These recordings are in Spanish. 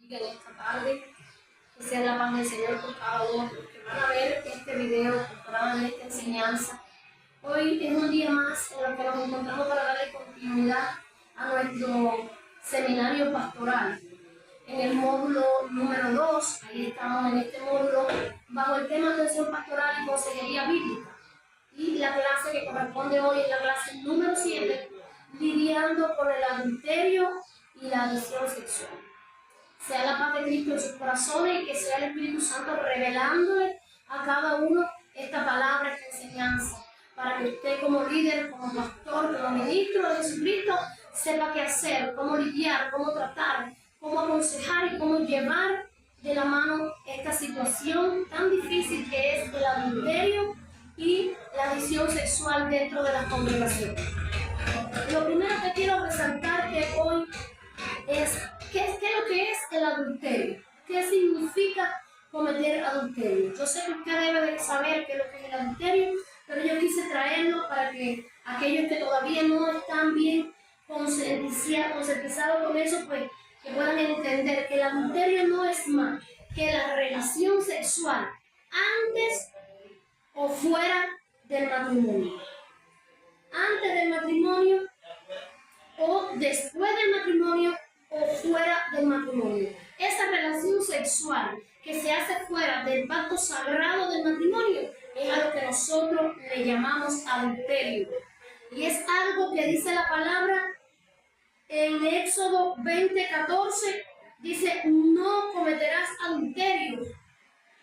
bendiga en esta tarde. Que sea la paz del Señor con cada uno de los que van a ver este video, que van a ver esta enseñanza. Hoy es un día más en el que nos encontramos para darle continuidad a nuestro seminario pastoral. En el módulo número 2, ahí estamos en este módulo, bajo el tema atención pastoral y consejería bíblica. Y la clase que corresponde hoy es la clase número 7, lidiando con el adulterio y la adicción sexual. Sea la paz de Cristo en sus corazones y que sea el Espíritu Santo revelándole a cada uno esta palabra, esta enseñanza, para que usted como líder, como pastor, como ministro de Jesucristo, sepa qué hacer, cómo lidiar, cómo tratar, cómo aconsejar y cómo llevar de la mano esta situación tan difícil que es el adulterio y la adicción sexual dentro de las congregaciones. Lo primero que quiero resaltar que hoy es ¿qué es lo que es el adulterio? ¿Qué significa cometer adulterio? Yo sé que usted debe de saber qué es lo que es el adulterio, pero yo quise traerlo para que aquellos que todavía no están bien concientizados con eso, pues que puedan entender que el adulterio no es más que la relación sexual antes o fuera del matrimonio. Antes del matrimonio o después del matrimonio o fuera del matrimonio. Esa relación sexual que se hace fuera del pacto sagrado del matrimonio es a lo que nosotros le llamamos adulterio. Y es algo que dice la palabra en Éxodo 20:14, dice, no cometerás adulterio.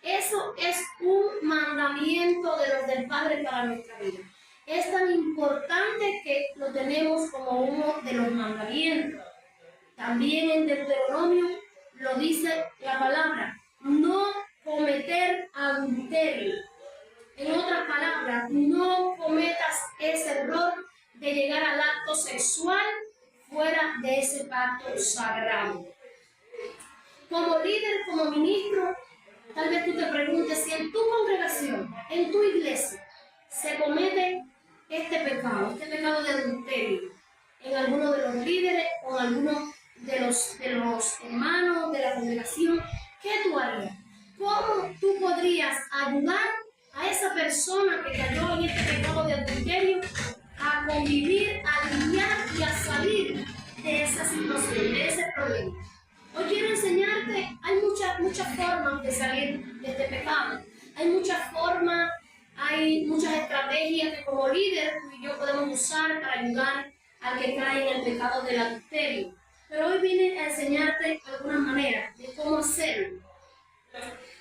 Eso es un mandamiento de los del Padre para nuestra vida. Es tan importante que lo tenemos como uno de los mandamientos. También en Deuteronomio lo dice la palabra, no cometer adulterio. En otras palabras, no cometas ese error de llegar al acto sexual fuera de ese pacto sagrado. Como líder, como ministro, tal vez tú te preguntes si en tu congregación, en tu iglesia, se comete este pecado de adulterio en alguno de los líderes o en alguno de los hermanos de la congregación. ¿Qué tú harías? ¿Cómo tú podrías ayudar a esa persona que cayó en este pecado de adulterio a convivir, a lidiar y a salir de esa situación, de ese problema? Hoy quiero enseñarte, hay muchas formas de salir de este pecado. Hay muchas formas, hay muchas estrategias que como líder tú y yo podemos usar para ayudar al que cae en el pecado del adulterio. Pero hoy vine a enseñarte algunas maneras de cómo hacerlo.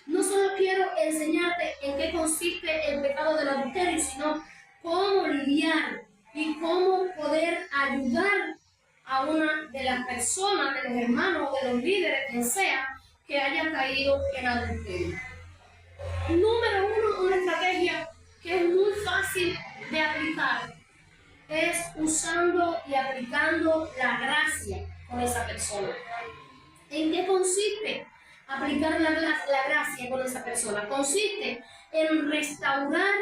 No solo quiero enseñarte en qué consiste el pecado del adulterio, sino cómo lidiar y cómo poder ayudar a una de las personas, de los hermanos o de los líderes, quien sea, que haya caído en adulterio. Número uno, una estrategia que es muy fácil de aplicar es usando y aplicando la gracia con esa persona. ¿En qué consiste aplicar la gracia con esa persona? Consiste en restaurar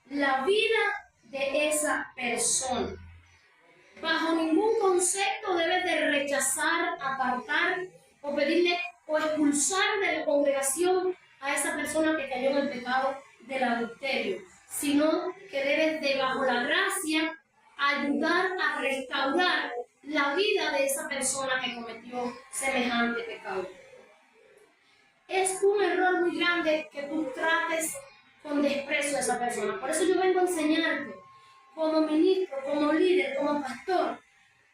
la vida de esa persona. Bajo ningún concepto debes de rechazar, apartar o pedirle o expulsar de la congregación a esa persona que cayó en el pecado del adulterio, sino que debes de, bajo la gracia, ayudar a restaurar la vida de esa persona que cometió semejante pecado. Es un error muy grande que tú trates con desprecio a esa persona. Por eso yo vengo a enseñarte como ministro, como líder, como pastor,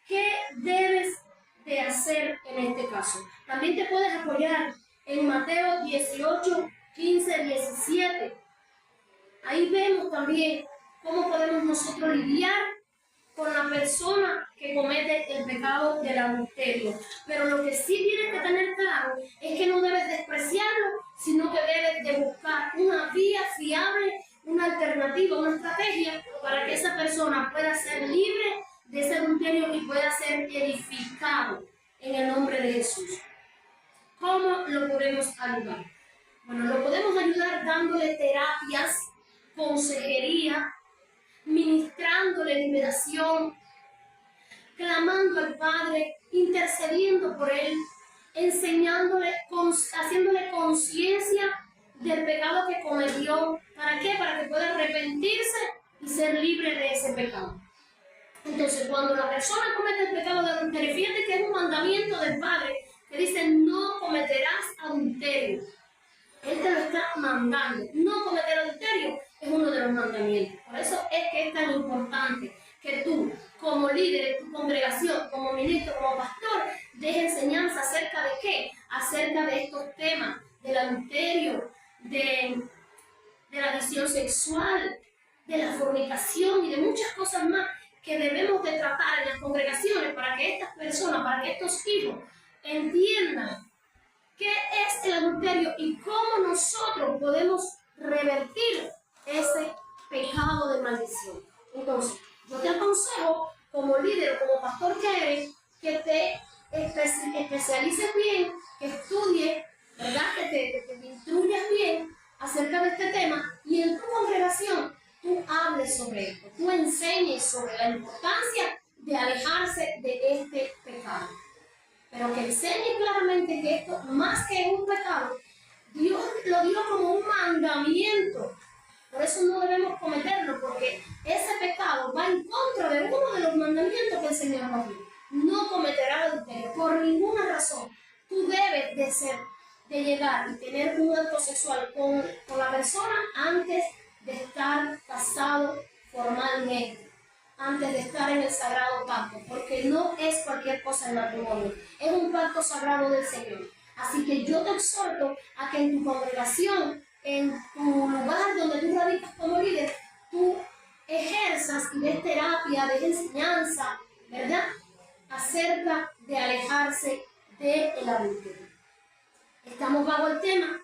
qué debes de hacer en este caso. También te puedes apoyar en Mateo 18, 15, 17. Ahí vemos también cómo podemos nosotros lidiar con la persona que comete el pecado del adulterio. Pero lo que sí tienes que tener claro es que no debes despreciarlo, sino que debes de buscar una vía fiable, una alternativa, una estrategia para que esa persona pueda ser libre de ese adulterio y pueda ser edificado en el nombre de Jesús. ¿Cómo lo podemos ayudar? Bueno, lo podemos ayudar dándole terapias, consejería, ministrándole liberación, clamando al Padre, intercediendo por él, enseñándole, haciéndole conciencia del pecado que cometió. ¿Para qué? Para que pueda arrepentirse y ser libre de ese pecado. Entonces, cuando la persona comete el pecado de adulterio, fíjate que es un mandamiento del Padre que dice: no cometerás adulterio. Él te lo está mandando. No cometer adulterio es uno de los mandamientos. Por eso es que es tan importante que tú, como líder de tu congregación, como ministro, como pastor, des enseñanza acerca de qué, acerca de estos temas, del adulterio, de la adicción sexual, de la fornicación y de muchas cosas más que debemos de tratar en las congregaciones para que estas personas, para que estos hijos entiendan qué es el adulterio y cómo nosotros podemos revertir ese pecado de maldición. Entonces, yo te aconsejo, como líder o como pastor que eres, que te especialices bien, que estudies, ¿verdad? Que te instruyas bien acerca de este tema y en tu congregación tú hables sobre esto, tú enseñes sobre la importancia de alejarse de este pecado. Pero que enseñe claramente que esto, más que un pecado, Dios lo dio como un mandamiento. Por eso no debemos cometerlo, porque ese pecado va en contra de uno de los mandamientos que el Señor nos dio. No cometerás adulterio por ninguna razón. Tú debes de llegar y tener un acto sexual con la persona antes de estar casado formalmente, antes de estar en el sagrado pacto, porque no es cualquier cosa el matrimonio, es un pacto sagrado del Señor. Así que yo te exhorto a que en tu congregación, en tu lugar donde tú radicas como líder, tú ejerzas y des terapia, des enseñanza, ¿verdad?, acerca de alejarse del adulterio. Estamos bajo el tema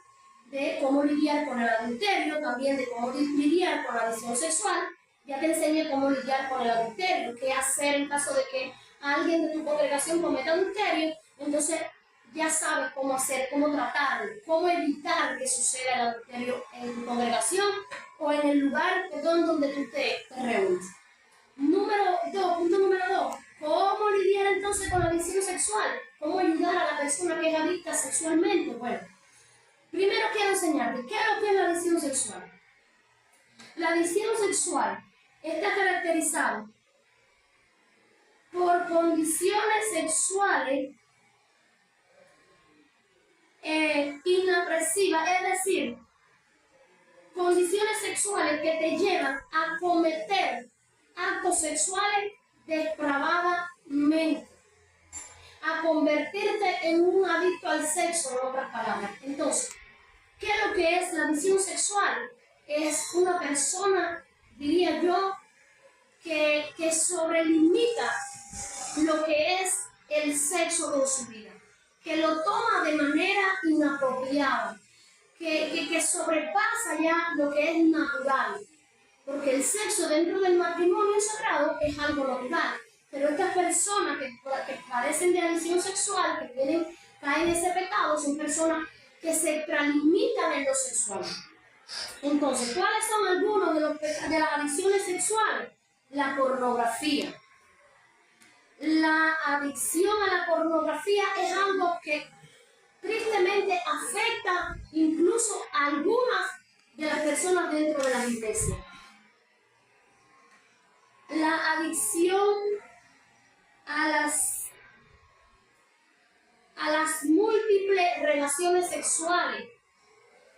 de cómo lidiar con el adulterio, también de cómo lidiar con la adicción sexual. Ya te enseñé cómo lidiar con el adulterio, qué hacer en caso de que alguien de tu congregación cometa adulterio. Entonces ya sabes cómo hacer, cómo tratarlo, cómo evitar que suceda el adulterio en tu congregación o en el lugar, donde tú te reúnes. Punto número 2, ¿cómo lidiar entonces con la adicción sexual? ¿Cómo ayudar a la persona que es adicta sexualmente? Bueno, primero quiero enseñarte qué es lo que es la adicción sexual. La adicción sexual está caracterizada por condiciones sexuales inapresivas, es decir, condiciones sexuales que te llevan a cometer actos sexuales depravadamente, a convertirte en un adicto al sexo, en otras palabras. Entonces, ¿qué es lo que es la adicción sexual? Es una persona, diría yo, que sobrelimita lo que es el sexo con su vida, que lo toma de manera inapropiada, que sobrepasa ya lo que es natural, porque el sexo dentro del matrimonio sagrado es algo natural, pero estas personas que padecen de adicción sexual, que caen en ese pecado, son personas que se extralimitan en lo sexual. Entonces, ¿cuáles son algunos de las adicciones sexuales? La pornografía. La adicción a la pornografía es algo que tristemente afecta incluso a algunas de las personas dentro de las iglesias. La adicción a las múltiples relaciones sexuales.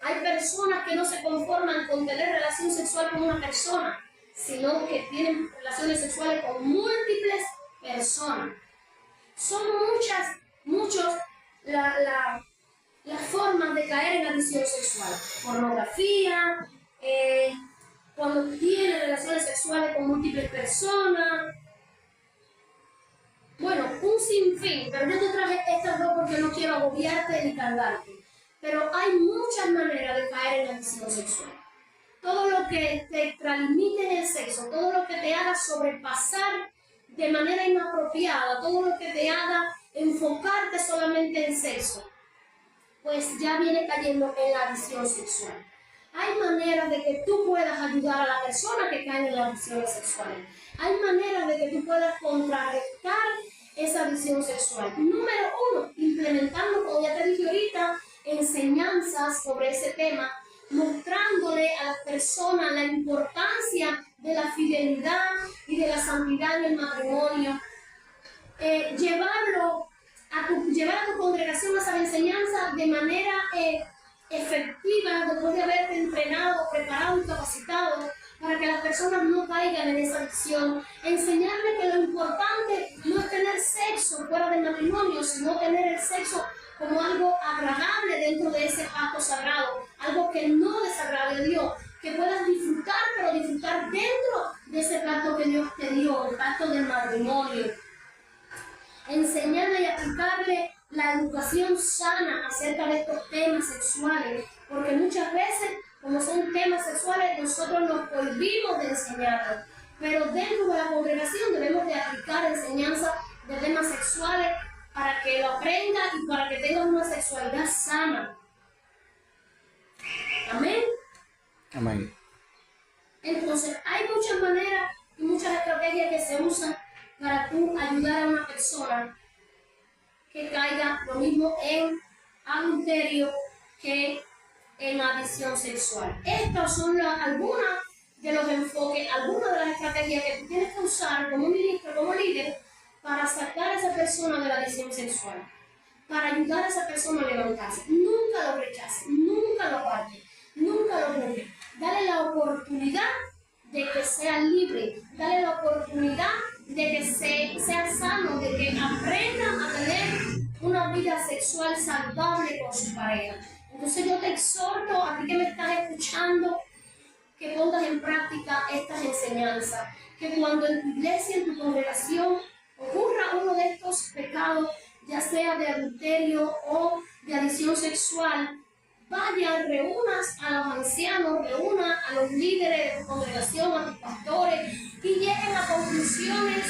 Hay personas que no se conforman con tener relación sexual con una persona, sino que tienen relaciones sexuales con múltiples personas. Son muchas las formas de caer en adicción sexual. Pornografía, cuando tiene relaciones sexuales con múltiples personas. Bueno, un sinfín, pero yo te traje estas dos porque no quiero agobiarte ni cargarte. Pero hay muchas maneras de caer en la adicción sexual. Todo lo que te extralimite en el sexo, todo lo que te haga sobrepasar de manera inapropiada, todo lo que te haga enfocarte solamente en sexo, pues ya viene cayendo en la adicción sexual. Hay maneras de que tú puedas ayudar a la persona que cae en las adicciones sexuales. Hay maneras de que tú puedas contrarrestar esa visión sexual. Número 1, implementando, como ya te dije ahorita, enseñanzas sobre ese tema, mostrándole a las personas la importancia de la fidelidad y de la santidad en el matrimonio. Llevar a tu congregación esas enseñanzas de manera efectiva, después de haberte entrenado, preparado y capacitado, para que las personas no caigan en esa adicción. Enseñarles que lo importante no es tener sexo fuera del matrimonio, sino tener el sexo como algo agradable dentro de ese pacto sagrado, algo que no desagrade a Dios, que puedas disfrutar, pero disfrutar dentro de ese pacto que Dios te dio, el pacto del matrimonio. Enseñarle y aplicarle la educación sana acerca de estos temas sexuales, porque muchas veces, como son temas sexuales, nosotros nos prohibimos de enseñarlos, pero dentro de la congregación debemos de aplicar enseñanza de temas sexuales para que lo aprenda y para que tenga una sexualidad sana. Amén. Amén. Entonces, hay muchas maneras y muchas estrategias que se usan para tú ayudar a una persona que caiga lo mismo en adulterio que en adicción sexual. Estas son algunas de los enfoques, algunas de las estrategias que tú tienes que usar como ministro, como líder, para sacar a esa persona de la adicción sexual, para ayudar a esa persona a levantarse. Nunca lo rechaces, nunca lo apartes, nunca lo juzgues. Dale la oportunidad de que sea libre, dale la oportunidad de que sea sano, de que aprenda a tener una vida sexual saludable con su pareja. Entonces yo te exhorto a ti que me estás escuchando, que pongas en práctica estas enseñanzas, que cuando en tu iglesia, en tu congregación, ocurra uno de estos pecados, ya sea de adulterio o de adicción sexual, vaya, reúnas a los ancianos, reúna a los líderes de tu congregación, a tus pastores, y lleguen a conclusiones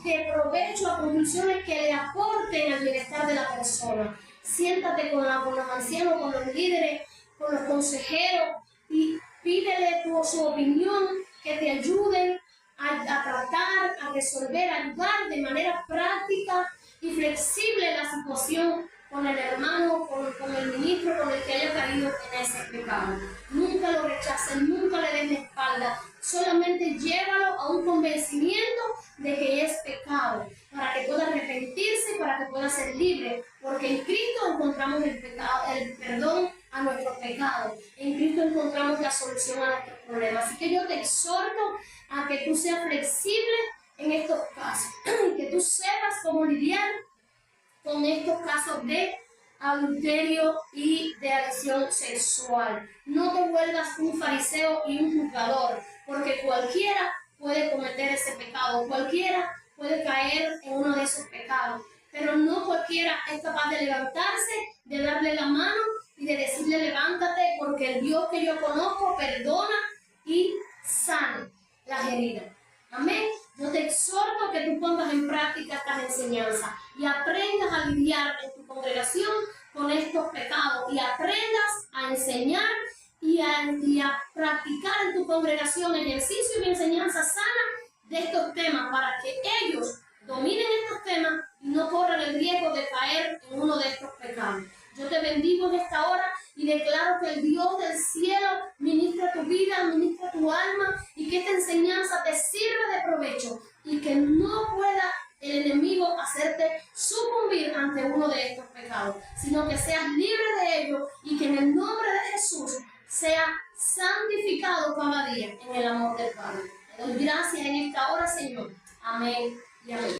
de provecho, a conclusiones que le aporten al bienestar de la persona. Siéntate con los ancianos, con los líderes, con los consejeros, y pídele su opinión, que te ayuden a tratar, a resolver, a ayudar de manera práctica y flexible la situación con el hermano, con el ministro, con el que haya caído en ese pecado. Nunca lo rechaces, nunca le des la espalda, solamente llévalo a un convencimiento de que es pecado, para que pueda arrepentirse, para que pueda ser libre, porque en Cristo encontramos el perdón a nuestros pecados, en Cristo encontramos la solución a nuestros problemas. Así que yo te exhorto a que tú seas flexible en estos casos, que tú sepas cómo lidiar con estos casos de adulterio y de adicción sexual. No te vuelvas un fariseo y un juzgador, porque cualquiera puede cometer ese pecado, cualquiera puede caer en uno de esos pecados, pero no cualquiera es capaz de levantarse, de darle la mano y de decirle levántate, porque el Dios que yo conozco perdona y sana las heridas. Amén. Yo te exhorto que tú pongas en práctica estas enseñanzas y aprendas a lidiar en tu congregación con estos pecados, y aprendas a enseñar y a practicar en tu congregación ejercicio y enseñanza sana de estos temas, para que ellos dominen estos temas y no corran el riesgo de caer en uno de estos pecados. Yo te bendigo en esta hora y declaro que el Dios del cielo ministra tu vida, ministra tu alma, y que esta enseñanza te sirva de provecho y que no pueda el enemigo hacerte sucumbir ante uno de estos pecados, sino que seas libre de ellos y que en el nombre de Jesús sea santificado cada día en el amor del Padre. Te doy gracias en esta hora, Señor. Amén y amén.